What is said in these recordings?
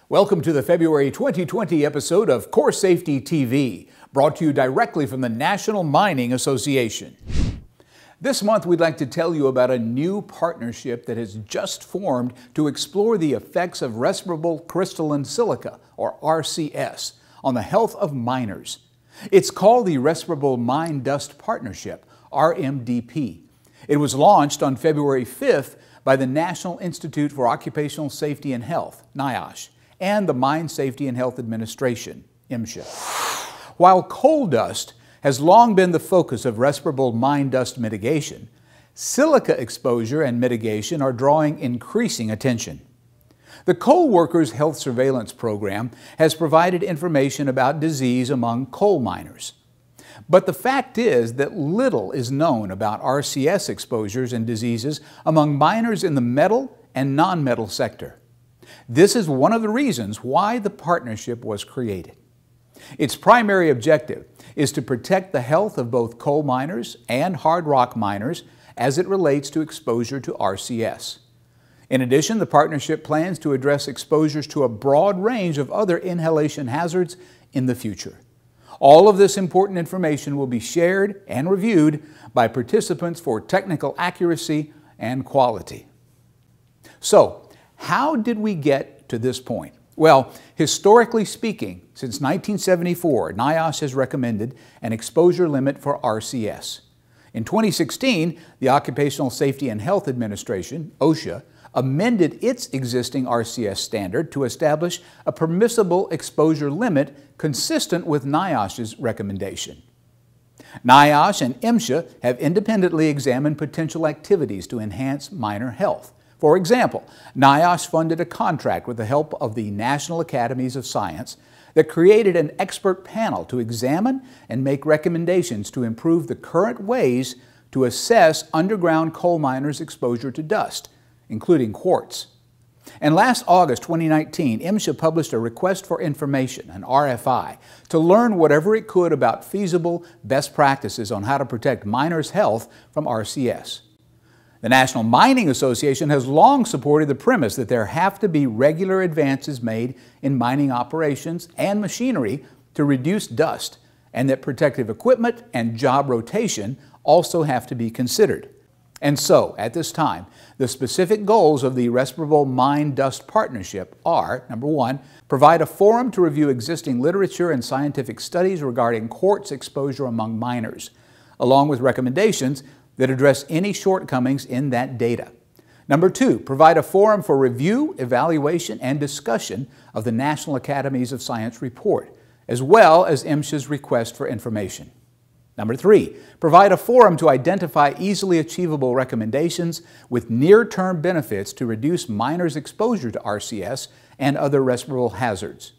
Welcome to the February 2020 episode of CORESafety TV, brought to you directly from the National Mining Association. This month, we'd like to tell you about a new partnership that has just formed to explore the effects of respirable crystalline silica, or RCS, on the health of miners. It's called the Respirable Mine Dust Partnership, RMDP. It was launched on February 5th by the National Institute for Occupational Safety and Health, NIOSH, and the Mine Safety and Health Administration, MSHA. While coal dust has long been the focus of respirable mine dust mitigation, silica exposure and mitigation are drawing increasing attention. The Coal Workers Health Surveillance Program has provided information about disease among coal miners. But the fact is that little is known about RCS exposures and diseases among miners in the metal and non-metal sector. This is one of the reasons why the partnership was created. Its primary objective is to protect the health of both coal miners and hard rock miners as it relates to exposure to RCS. In addition, the partnership plans to address exposures to a broad range of other inhalation hazards in the future. All of this important information will be shared and reviewed by participants for technical accuracy and quality. So, how did we get to this point? Well, historically speaking, since 1974, NIOSH has recommended an exposure limit for RCS. In 2016, the Occupational Safety and Health Administration, OSHA, amended its existing RCS standard to establish a permissible exposure limit consistent with NIOSH's recommendation. NIOSH and MSHA have independently examined potential activities to enhance miner health. For example, NIOSH funded a contract with the help of the National Academies of Science that created an expert panel to examine and make recommendations to improve the current ways to assess underground coal miners' exposure to dust, including quartz. And last August 2019, MSHA published a request for information, an RFI, to learn whatever it could about feasible best practices on how to protect miners' health from RCS. The National Mining Association has long supported the premise that there have to be regular advances made in mining operations and machinery to reduce dust, and that protective equipment and job rotation also have to be considered. And so, at this time, the specific goals of the Respirable Mine Dust Partnership are, number one, provide a forum to review existing literature and scientific studies regarding quartz exposure among miners, along with recommendations that address any shortcomings in that data. Number two, provide a forum for review, evaluation, and discussion of the National Academies of Science report, as well as MSHA's request for information. Number three, provide a forum to identify easily achievable recommendations with near-term benefits to reduce miners' exposure to RCS and other respirable hazards.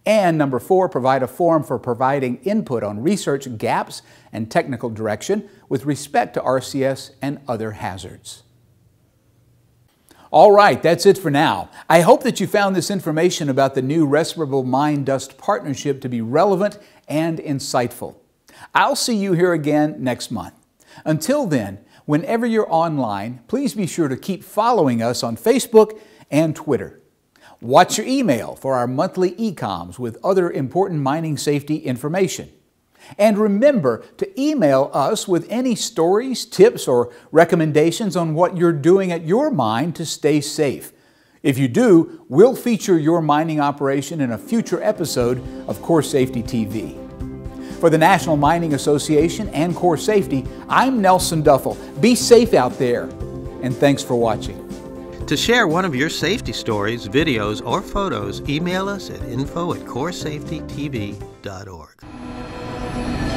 And number four, provide a forum for providing input on research gaps and technical direction with respect to RCS and other hazards. All right, that's it for now. I hope that you found this information about the new Respirable Mine Dust Partnership to be relevant and insightful. I'll see you here again next month. Until then, whenever you're online, please be sure to keep following us on Facebook and Twitter. Watch your email for our monthly e-coms with other important mining safety information. And remember to email us with any stories, tips, or recommendations on what you're doing at your mine to stay safe. If you do, we'll feature your mining operation in a future episode of CORESafety TV. For the National Mining Association and CORESafety, I'm Nelson Duffel. Be safe out there, and thanks for watching. To share one of your safety stories, videos, or photos, email us at info@coresafetytv.org.